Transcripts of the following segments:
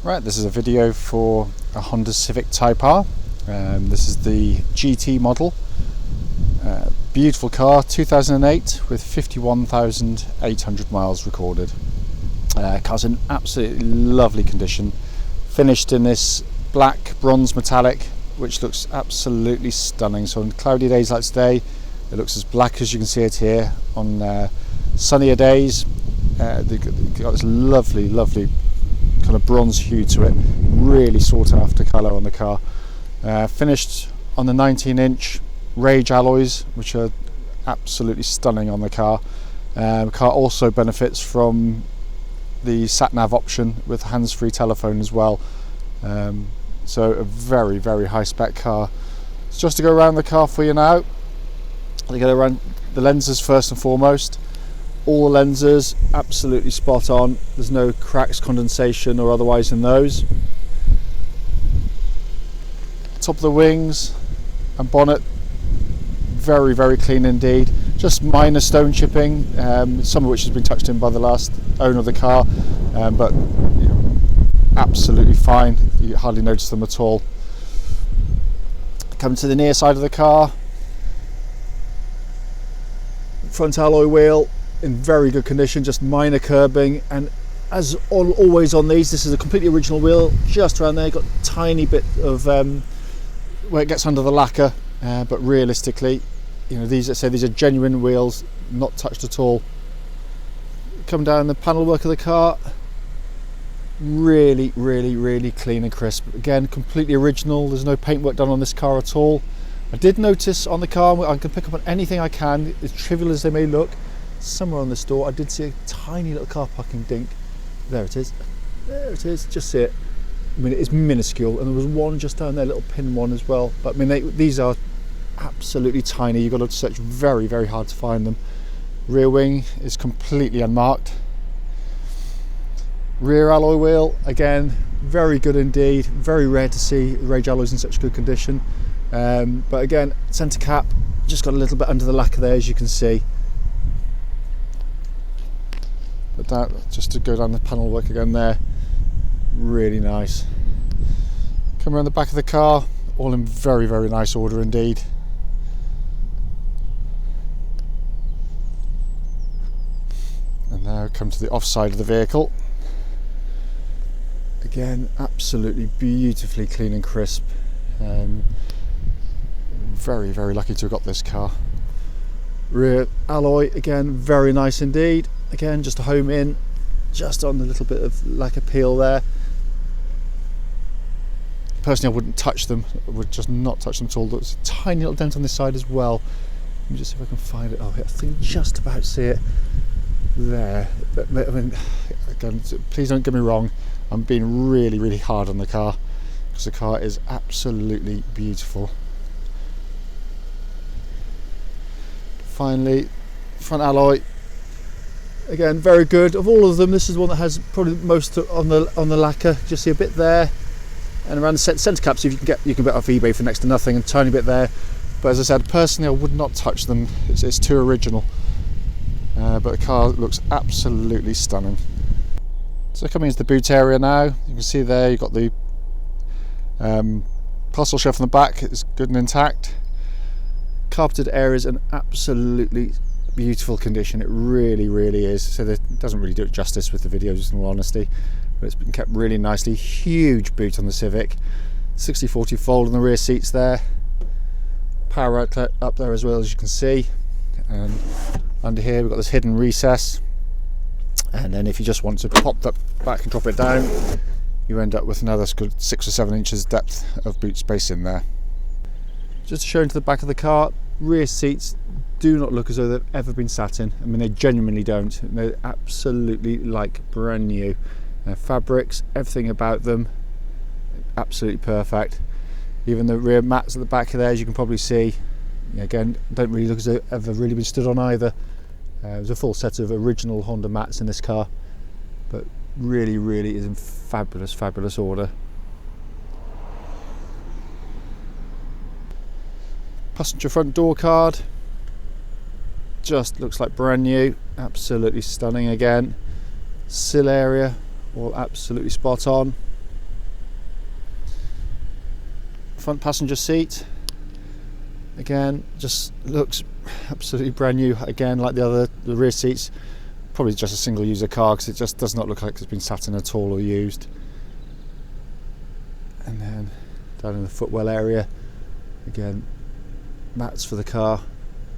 Right, this is a video for a Honda Civic Type R. This is the GT model. Beautiful car, 2008 with 51,800 miles recorded. Car's in absolutely lovely condition. Finished in this black bronze metallic, which looks absolutely stunning. So on cloudy days like today, it looks as black as you can see it here. On sunnier days, they've got this lovely kind of bronze hue to it. Really sought after colour on the car. Finished on the 19-inch Rage alloys, which are absolutely stunning on the car. The car also benefits from the sat-nav option with hands-free telephone as well. So a very high spec car. So just to go around the car for you now, to go around the lenses first and foremost. All lenses absolutely spot on. There's no cracks, condensation or otherwise in those. Top of the wings and bonnet, very clean indeed. Just minor stone chipping, some of which has been touched in by the last owner of the car, but you know, absolutely fine. You hardly notice them at all. Coming to the near side of the car, front alloy wheel in very good condition, just minor curbing, and as always on these, this is a completely original wheel. Just around there, got a tiny bit of where it gets under the lacquer, but realistically, you know, these are genuine wheels, not touched at all. Come down the panel work of the car, really clean and crisp. Again, completely original. There's no paintwork done on this car at all. I did notice on the car, I can pick up on anything I can, as trivial as they may look. Somewhere on this door I did see a tiny little car parking dink. There it is, just see it. I mean, it is minuscule, and there was one just down there, little pin one as well, but I mean these are absolutely tiny. You've got to search very hard to find them. Rear wing is completely unmarked. Rear alloy wheel, again, very good indeed. Very rare to see Rage alloys in such good condition, but again, centre cap just got a little bit under the lacquer there, as you can see. But that, just to go down the panel work again there, really nice. Come around the back of the car, all in very nice order indeed. And now come to the off side of the vehicle. Again, absolutely beautifully clean and crisp. Very lucky to have got this car. Rear alloy, again, very nice indeed. Again, just a home in, just on the little bit of lacquer peel there. Personally, I wouldn't touch them. I would just not touch them at all. There's a tiny little dent on this side as well. Let me just see if I can find it. Oh, I think just about see it there. I mean, again, please don't get me wrong. I'm being really hard on the car, because the car is absolutely beautiful. Finally, front alloy. Again, very good. Of all of them, this is the one that has probably most on the lacquer. Just see a bit there, and around the centre cap. See if you can get off eBay for next to nothing, and a tiny bit there. But as I said, personally, I would not touch them. It's too original. But the car looks absolutely stunning. So coming into the boot area now, you can see there you've got the parcel shelf on the back. It's good and intact. Carpeted areas in absolutely beautiful condition. It really is. So it doesn't really do it justice with the videos, in all honesty, but it's been kept really nicely. Huge boot on the Civic, 60/40 fold on the rear seats there, power outlet up there as well, as you can see, and under here we've got this hidden recess, and then if you just want to pop that back and drop it down, you end up with another good 6 or 7 inches depth of boot space in there. Just to show into the back of the car, rear seats do not look as though they've ever been sat in. I mean, they genuinely don't. They're absolutely like brand new. Fabrics, everything about them, absolutely perfect. Even the rear mats at the back of there, as you can probably see, again, don't really look as though they've ever really been stood on either. There's a full set of original Honda mats in this car, but really is in fabulous order. Passenger front door card, just looks like brand new, absolutely stunning again. Sill area, all absolutely spot on. front passenger seat. Again, just looks absolutely brand new. Again, like the rear seats, probably just a single user car because it just does not look like it's been sat in at all or used. And then down in the footwell area, again, mats for the car,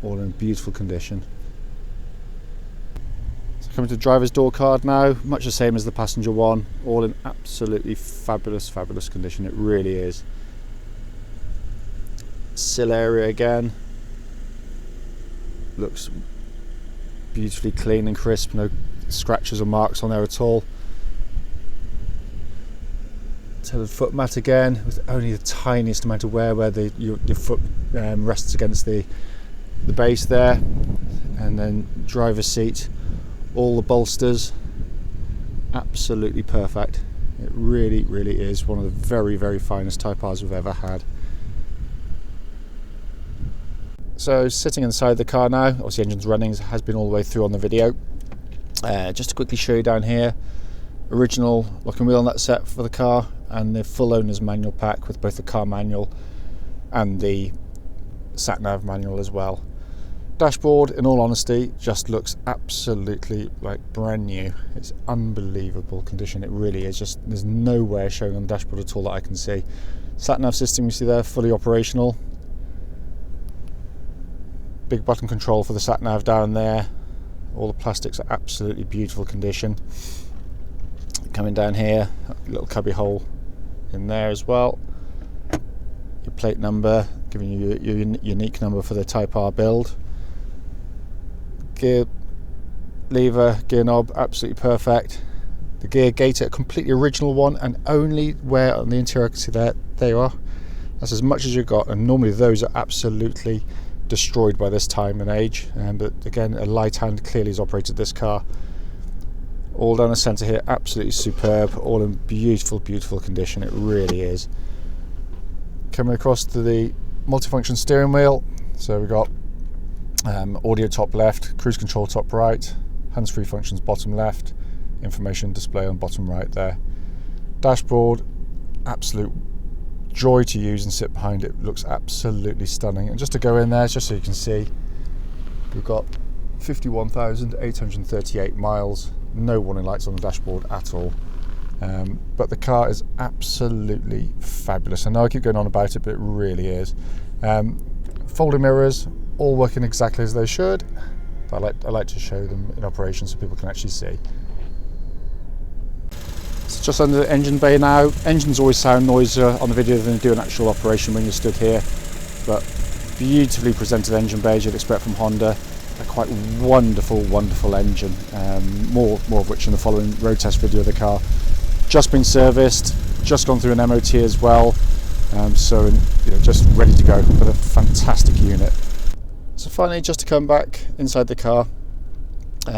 all in beautiful condition. So coming to the driver's door card now, much the same as the passenger one, all in absolutely fabulous condition. It really is. Sill area again, looks beautifully clean and crisp, no scratches or marks on there at all. Tethered foot mat again, with only the tiniest amount of wear where your foot rests against the base there. And then driver's seat, all the bolsters, absolutely perfect. It really is one of the very finest Type Rs we've ever had. So sitting inside the car now, obviously engine's running, it has been all the way through on the video. Just to quickly show you down here, original lock and wheel nut set for the car and the full owner's manual pack with both the car manual and the sat nav manual as well. Dashboard, in all honesty, just looks absolutely like brand new. It's unbelievable condition, it really is. Just there's no wear showing on the dashboard at all that I can see. Sat nav system you see there, fully operational. Big button control for the sat nav down there. All the plastics are absolutely beautiful condition. Coming down here, a little cubby hole in there as well. Your plate number, giving you your unique number for the Type R build. Gear lever, gear knob, absolutely perfect. The gear gator, a completely original one, and only wear on the interior. I can see there you are. That's as much as you've got, and normally those are absolutely destroyed by this time and age. But again, a light hand clearly has operated this car. All down the centre here, absolutely superb, all in beautiful condition, it really is. Coming across to the multifunction steering wheel, so we've got audio top left, cruise control top right, hands-free functions bottom left, information display on bottom right there. Dashboard, absolute joy to use and sit behind. It looks absolutely stunning. And just to go in there, just so you can see, we've got 51,838 miles, no warning lights on the dashboard at all. But the car is absolutely fabulous. I know I keep going on about it, but it really is. Folding mirrors, all working exactly as they should. But I like to show them in operation so people can actually see. It's just under the engine bay now. Engines always sound noisier on the video than they do in actual operation when you're stood here. But beautifully presented engine bay as you'd expect from Honda. A quite wonderful engine. More of which in the following road test video of the car. Just been serviced, just gone through an MOT as well. So just ready to go. But a fantastic unit. So finally, just to come back inside the car,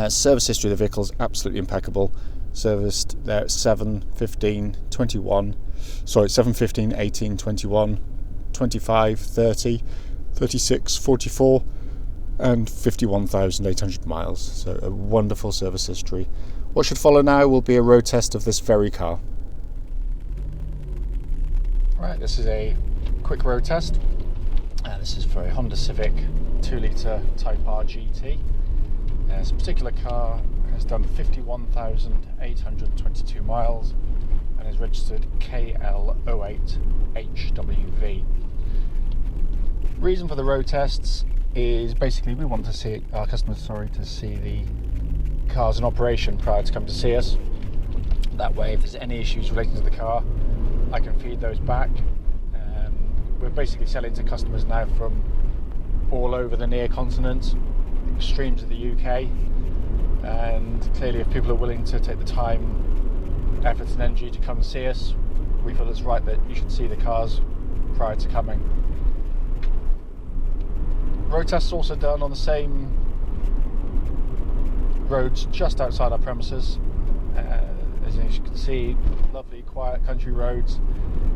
service history of the vehicle is absolutely impeccable. Serviced there at 7:15, 21, sorry 7:15, 18, 21, 25, 30, 36, 44 and 51,800 miles. So a wonderful service history. What should follow now will be a road test of this very car. Right, this is a quick road test. This is for a Honda Civic 2-litre Type R GT. This particular car has done 51,822 miles and is registered KL08HWV. Reason for the road tests is basically we want to see our customers to see the cars in operation prior to coming to see us. That way, if there's any issues relating to the car, I can feed those back. We're basically selling to customers now from all over the near continent, extremes of the UK, and clearly if people are willing to take the time, effort and energy to come and see us, we feel it's right that you should see the cars prior to coming. Road tests also done on the same roads just outside our premises. As you can see, lovely quiet country roads.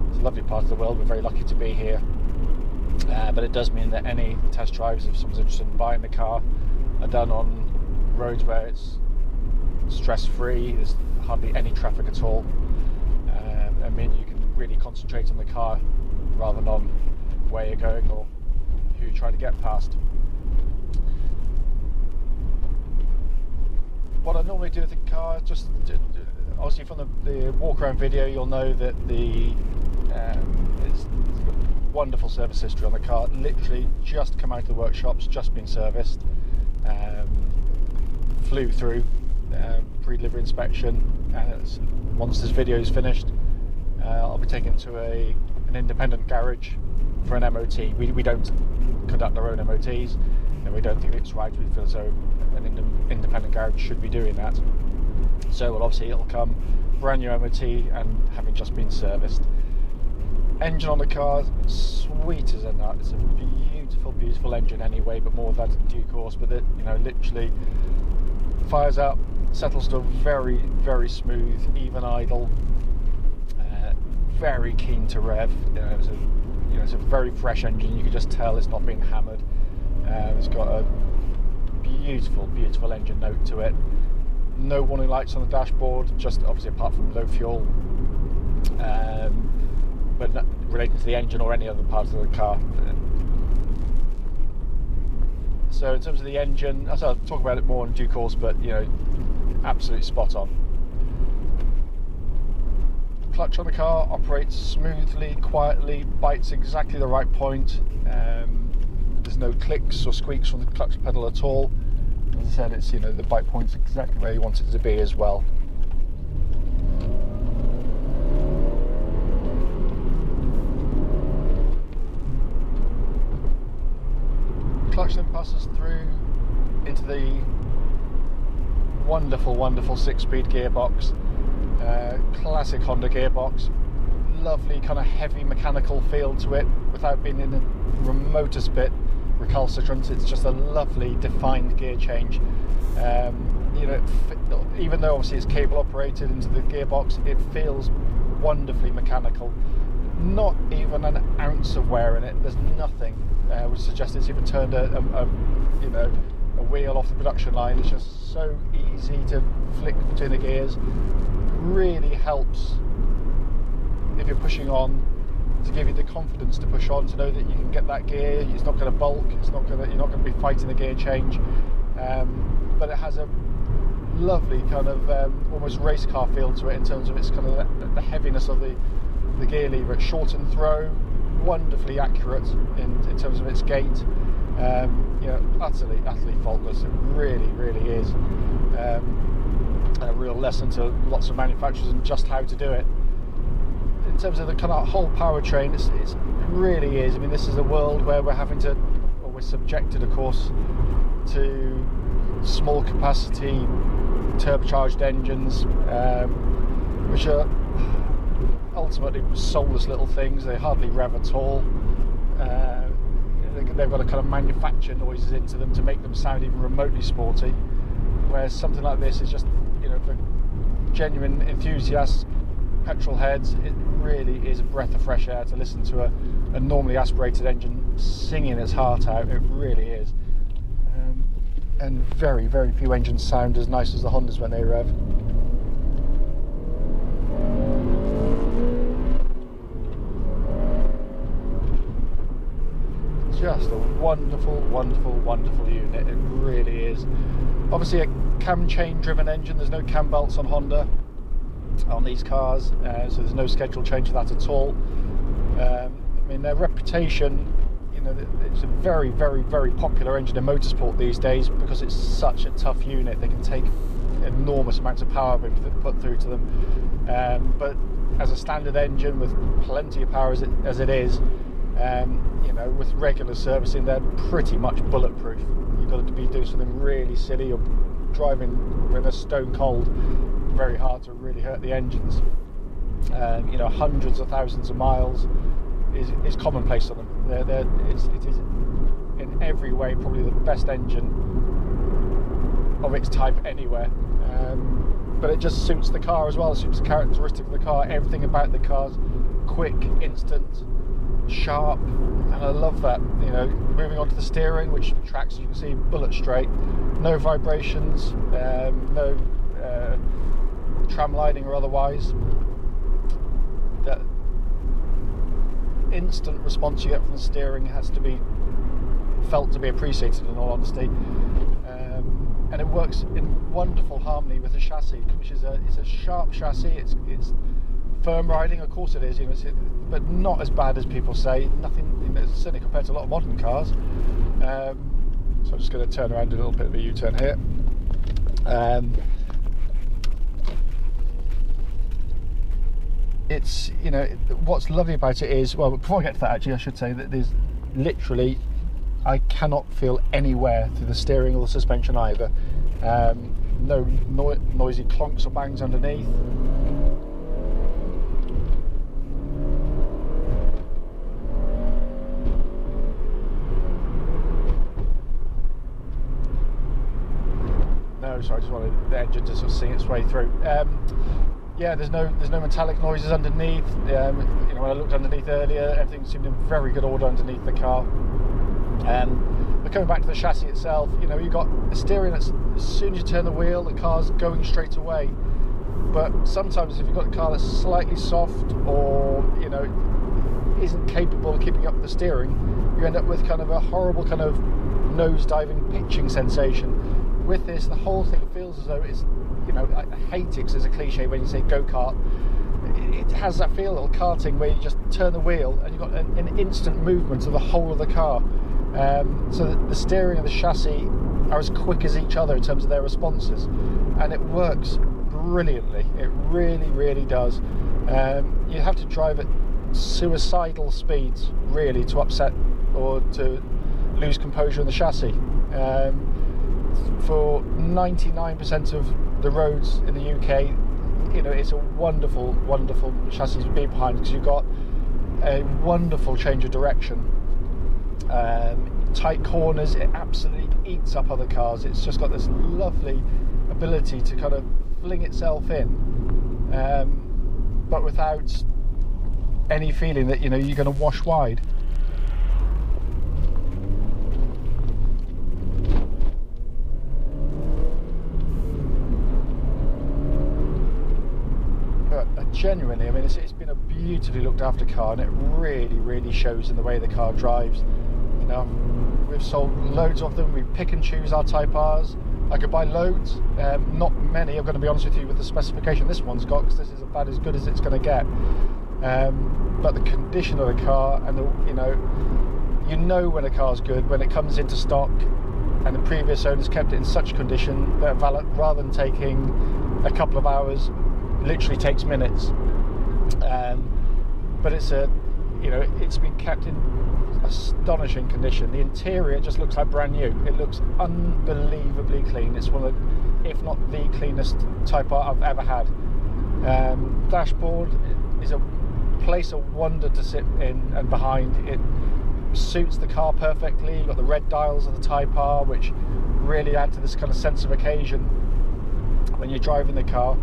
It's a lovely part of the world, we're very lucky to be here. But it does mean that any test drives, if someone's interested in buying the car, are done on roads where it's stress-free, there's hardly any traffic at all. I mean, you can really concentrate on the car rather than on where you're going or who you're trying to get past. What I normally do with the car, just obviously from the walk around video, you'll know that it's got wonderful service history on the car. Literally just come out of the workshops, just been serviced, flew through pre-delivery inspection, and once this video is finished, I'll be taken to an independent garage for an MOT. We don't conduct our own MOTs, and we don't think it's right. We feel as though an independent garage should be doing that. So well, obviously it'll come brand new MOT and having just been serviced. Engine on the car, sweet as a nut. It's a beautiful engine anyway, but more of that in due course. But it, literally fires up, settles to a very smooth, even idle. Very keen to rev. It's a very fresh engine. You can just tell it's not being hammered. It's got a beautiful engine note to it. No warning lights on the dashboard, just obviously apart from low fuel, but not relating to the engine or any other part of the car. So in terms of the engine, I'll talk about it more in due course, but absolutely spot on. Clutch on the car operates smoothly, quietly, bites exactly the right point. There's no clicks or squeaks from the clutch pedal at all. As I said, it's the bite point's exactly where you want it to be as well. Clutch then passes through into the wonderful 6-speed gearbox. Classic Honda gearbox, lovely kind of heavy mechanical feel to it without being in the remotest bit recalcitrant. It's just a lovely defined gear change. Even though obviously it's cable operated into the gearbox, it feels wonderfully mechanical. Not even an ounce of wear in it. There's nothing which suggests it's even turned a wheel off the production line. It's just so easy to flick between the gears. Really helps if you're pushing on, to give you the confidence to push on, to know that you can get that gear. It's not going to bulk. You're not going to be fighting the gear change. But it has a lovely kind of almost race car feel to it in terms of its kind of the heaviness of the gear lever. It's short and throw, wonderfully accurate in terms of its gait. Utterly faultless. It really is. A real lesson to lots of manufacturers and just how to do it. In terms of the kind of whole powertrain, it really is. I mean, this is a world where we're subjected, of course, to small capacity turbocharged engines, which are ultimately soulless little things. They hardly rev at all. They've got to kind of manufacture noises into them to make them sound even remotely sporty, whereas something like this is just, for genuine enthusiasts, petrol heads, it really is a breath of fresh air to listen to a normally aspirated engine singing its heart out. It really is. And very few engines sound as nice as the Hondas when they rev. Just a wonderful unit. It really is. Obviously a cam chain driven engine. There's no cam belts on Honda on these cars, so there's no scheduled change of that at all. I mean, their reputation, it's a very popular engine in motorsport these days because it's such a tough unit. They can take enormous amounts of power being put through to them, but as a standard engine with plenty of power as it is, with regular servicing, they're pretty much bulletproof. You've got to be doing something really silly or driving when they're stone cold, very hard to really hurt the engines. Hundreds of thousands of miles is commonplace on them. It is in every way probably the best engine of its type anywhere. But it just suits the car as well. It suits the characteristic of the car. Everything about the car's quick, instant, sharp, and I love that. Moving on to the steering, which tracks, as you can see, bullet straight, no vibrations, no tram lining or otherwise. instant response you get from the steering has to be felt to be appreciated, in all honesty. And it works in wonderful harmony with the chassis, which is it's a sharp chassis. It's firm riding, of course it is, you know, but not as bad as people say. Nothing, you know, certainly compared to a lot of modern cars. So I'm just going to turn around, do a little bit of a U-turn here. It's, you know, what's lovely about it is, well, before I get to that, actually, I should say that there's literally, I cannot feel any wear through the steering or the suspension either. No noisy clonks or bangs underneath. No, sorry, I just wanted the engine to sort of sing its way through. Yeah, there's no metallic noises underneath. You know, when I looked underneath earlier, everything seemed in very good order underneath the car. But coming back to the chassis itself, you know, you've got a steering that's, as soon as you turn the wheel, the car's going straight away. But sometimes if you've got a car that's slightly soft, or, you know, isn't capable of keeping up the steering, you end up with kind of a horrible kind of nose-diving pitching sensation. With this, the whole thing feels as though it's, you know, I hate it because it's a cliche when you say go-kart. It has that feel, little karting, where you just turn the wheel and you've got an instant movement of the whole of the car. So the steering and the chassis are as quick as each other in terms of their responses, and it works brilliantly. It really, really does. You have to drive at suicidal speeds, really, to upset or to lose composure in the chassis. For 99% of the roads in the UK, you know, it's a wonderful, wonderful chassis to be behind, because you've got a wonderful change of direction. Tight corners, it absolutely eats up other cars. It's just got this lovely ability to kind of fling itself in, but without any feeling that, you know, you're going to wash wide. Genuinely, I mean, it's been a beautifully looked after car, and it really, really shows in the way the car drives. You know, we've sold loads of them. We pick and choose our Type Rs. I could buy loads, not many, I'm going to be honest with you, with the specification this one's got, because this is about as good as it's going to get. But the condition of the car, and you know when a car's good when it comes into stock, and the previous owners kept it in such condition that rather than taking a couple of hours, literally takes minutes. But it's it's been kept in astonishing condition. The interior just looks like brand new. It looks unbelievably clean. It's one of the, if not the cleanest Type R I've ever had. Dashboard is a place of wonder to sit in and behind. It suits the car perfectly. You've got the red dials of the Type R, which really add to this kind of sense of occasion when you're driving the car.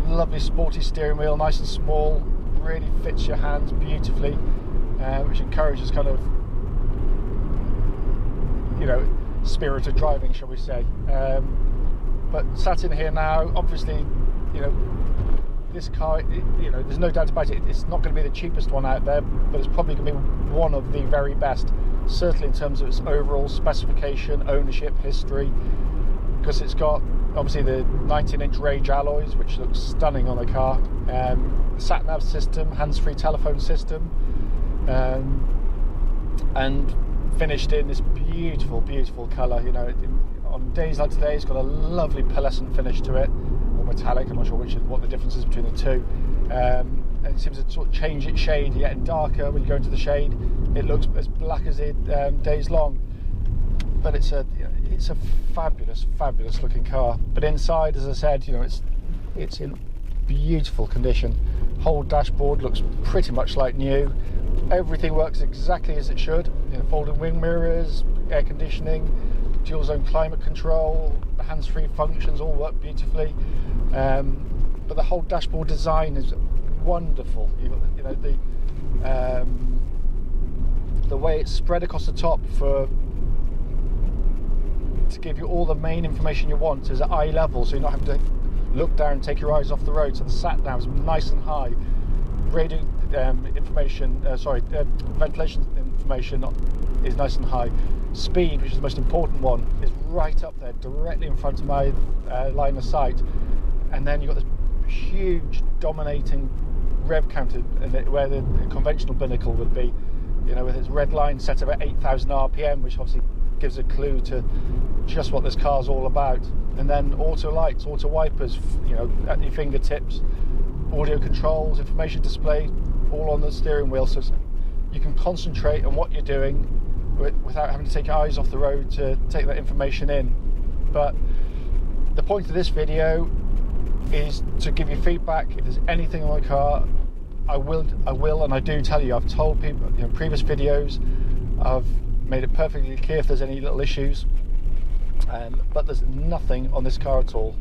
Lovely sporty steering wheel, nice and small, really fits your hands beautifully, which encourages kind of, spirited driving, shall we say. But sat in here now, obviously, this car, there's no doubt about it, it's not going to be the cheapest one out there, but it's probably going to be one of the very best, certainly in terms of its overall specification, ownership, history, because it's got obviously the 19-inch Rage alloys, which looks stunning on the car, sat-nav system, hands-free telephone system, and finished in this beautiful, beautiful colour. On days like today, it's got a lovely pearlescent finish to it, or metallic. I'm not sure what the difference is between the two. And it seems to sort of change its shade, getting darker when you go into the shade. It looks as black as it days long. But it's a fabulous, fabulous looking car. But inside, as I said, it's in beautiful condition. Whole dashboard looks pretty much like new. Everything works exactly as it should. Folding wing mirrors, air conditioning, dual zone climate control, the hands-free functions all work beautifully. But the whole dashboard design is wonderful. The way it's spread across the top to give you all the main information you want is at eye level, so you're not having to look down and take your eyes off the road. So the sat nav is nice and high. radio ventilation information is nice and high. Speed, which is the most important one, is right up there, directly in front of my line of sight. And then you've got this huge dominating rev counter where the conventional binnacle would be, you know, with its red line set at 8,000 RPM, which obviously gives a clue to just what this car's all about. And then auto lights, auto wipers, you know, at your fingertips, audio controls, information display, all on the steering wheel, so you can concentrate on what you're doing without having to take your eyes off the road to take that information in. But the point of this video is to give you feedback. If there's anything on the car, I will and I do tell you. I've told people, you know, previous videos, I've made it perfectly clear if there's any little issues, but there's nothing on this car at all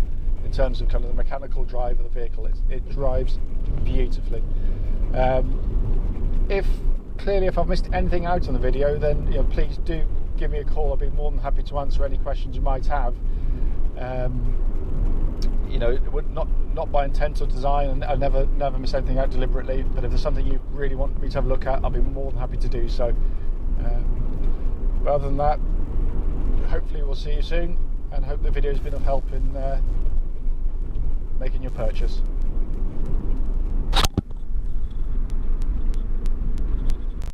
in terms of kind of the mechanical drive of the vehicle. It drives beautifully. If I've missed anything out on the video, then, you know, please do give me a call. I'll be more than happy to answer any questions you might have. You know, it would not by intent or design, and I never miss anything out deliberately. But if there's something you really want me to have a look at, I'll be more than happy to do so. But other than that, hopefully we'll see you soon, and hope the video's been of help in making your purchase.